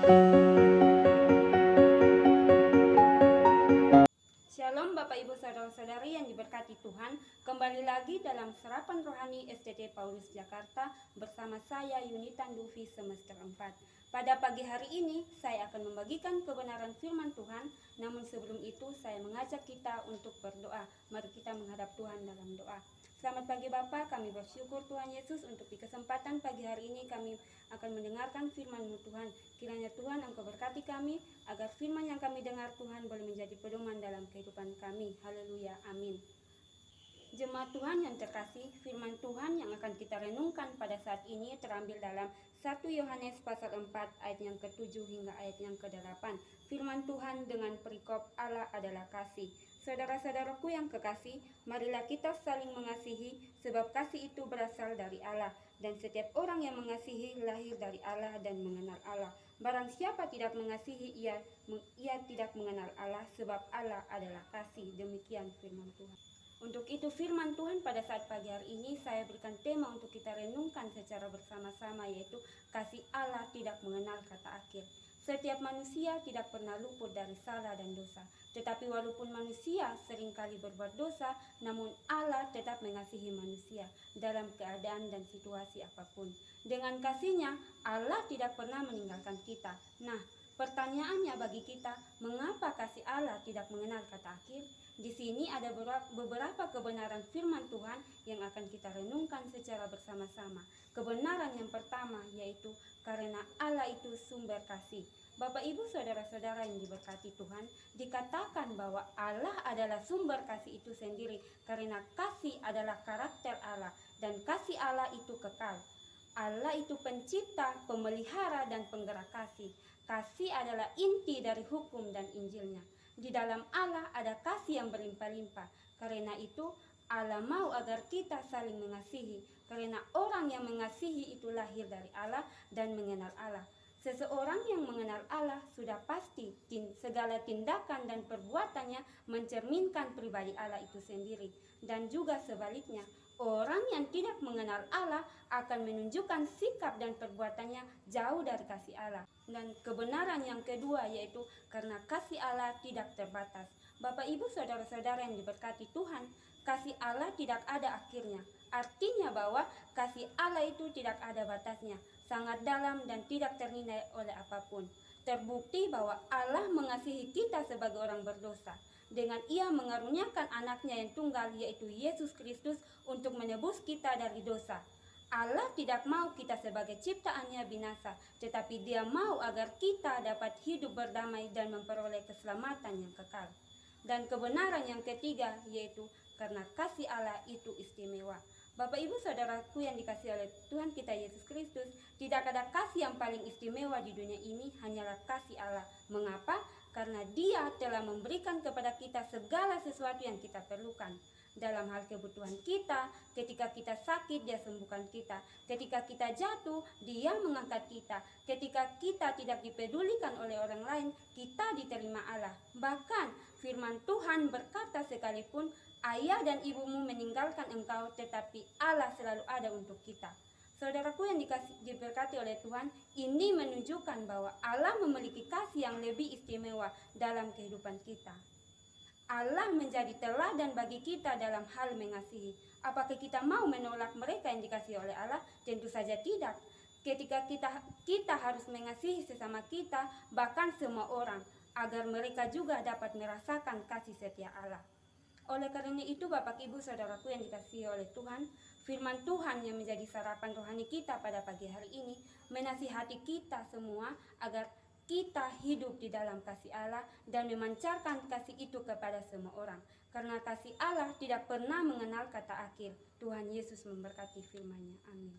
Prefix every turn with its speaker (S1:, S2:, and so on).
S1: Shalom Bapak Ibu Saudara-saudari yang diberkati Tuhan. Kembali lagi dalam Serapan Rohani STT Paulus Jakarta bersama saya Yunita Dufi semester 4. Pada pagi hari ini saya akan membagikan kebenaran firman Tuhan. Namun sebelum itu saya mengajak kita untuk berdoa. Mari kita menghadap Tuhan dalam doa. Selamat pagi Bapak, kami bersyukur Tuhan Yesus untuk di kesempatan pagi hari ini kami akan mendengarkan firman-Mu Tuhan. Kiranya Tuhan Engkau berkati kami agar firman yang kami dengar Tuhan boleh menjadi pedoman dalam kehidupan kami. Haleluya, amin. Jemaat Tuhan yang terkasih, firman Tuhan yang akan kita renungkan pada saat ini terambil dalam 1 Yohanes pasal 4 ayat yang ke-7 hingga ayat yang ke-8. Firman Tuhan dengan perikop Allah adalah kasih. Saudara-saudaraku yang kekasih, marilah kita saling mengasihi sebab kasih itu berasal dari Allah. Dan setiap orang yang mengasihi lahir dari Allah dan mengenal Allah. Barang siapa tidak mengasihi ia tidak mengenal Allah sebab Allah adalah kasih. Demikian firman Tuhan. Untuk itu firman Tuhan pada saat pagi hari ini saya berikan tema untuk kita renungkan secara bersama-sama, yaitu kasih Allah tidak mengenal kata akhir. Setiap manusia tidak pernah luput dari salah dan dosa. Tetapi walaupun manusia seringkali berbuat dosa, namun Allah tetap mengasihi manusia dalam keadaan dan situasi apapun. Dengan kasih-Nya, Allah tidak pernah meninggalkan kita. Nah, pertanyaannya bagi kita, mengapa kasih Allah tidak mengenal kata akhir? Di sini ada beberapa kebenaran firman Tuhan yang akan kita renungkan secara bersama-sama. Kebenaran yang pertama yaitu karena Allah itu sumber kasih. Bapak Ibu Saudara-saudara yang diberkati Tuhan, dikatakan bahwa Allah adalah sumber kasih itu sendiri karena kasih adalah karakter Allah dan kasih Allah itu kekal. Allah itu pencipta, pemelihara dan penggerak kasih. Kasih adalah inti dari hukum dan Injilnya. Di dalam Allah ada kasih yang berlimpah-limpah. Karena itu Allah mau agar kita saling mengasihi. Karena orang yang mengasihi itu lahir dari Allah dan mengenal Allah. Seseorang yang mengenal Allah sudah pasti segala tindakan dan perbuatannya mencerminkan pribadi Allah itu sendiri. Dan juga sebaliknya, orang yang tidak mengenal Allah akan menunjukkan sikap dan perbuatannya jauh dari kasih Allah. Dan kebenaran yang kedua yaitu karena kasih Allah tidak terbatas. Bapak Ibu Saudara-saudara yang diberkati Tuhan, kasih Allah tidak ada akhirnya. Artinya bahwa kasih Allah itu tidak ada batasnya, sangat dalam dan tidak ternilai oleh apapun. Terbukti bahwa Allah mengasihi kita sebagai orang berdosa dengan Ia mengaruniakan anaknya yang tunggal yaitu Yesus Kristus untuk menebus kita dari dosa. Allah tidak mau kita sebagai ciptaannya binasa, tetapi Dia mau agar kita dapat hidup berdamai dan memperoleh keselamatan yang kekal. Dan kebenaran yang ketiga yaitu karena kasih Allah itu istimewa. Bapak Ibu Saudaraku yang dikasihi oleh Tuhan kita Yesus Kristus, tidak ada kasih yang paling istimewa di dunia ini, hanyalah kasih Allah. Mengapa? Karena Dia telah memberikan kepada kita segala sesuatu yang kita perlukan. Dalam hal kebutuhan kita, ketika kita sakit Dia sembuhkan kita, ketika kita jatuh Dia mengangkat kita, ketika kita tidak dipedulikan oleh orang lain, kita diterima Allah. Bahkan firman Tuhan berkata sekalipun ayah dan ibumu meninggalkan engkau, tetapi Allah selalu ada untuk kita. Saudaraku yang diberkati oleh Tuhan, ini menunjukkan bahwa Allah memiliki kasih yang lebih istimewa dalam kehidupan kita. Allah menjadi teladan bagi kita dalam hal mengasihi. Apakah kita mau menolak mereka yang dikasihi oleh Allah? Tentu saja tidak. Ketika kita harus mengasihi sesama kita, bahkan semua orang, agar mereka juga dapat merasakan kasih setia Allah. Oleh karena itu Bapak Ibu Saudaraku yang dikasihi oleh Tuhan, firman Tuhan yang menjadi sarapan rohani kita pada pagi hari ini menasihati kita semua agar kita hidup di dalam kasih Allah dan memancarkan kasih itu kepada semua orang. Karena kasih Allah tidak pernah mengenal kata akhir. Tuhan Yesus memberkati firman-Nya. Amin.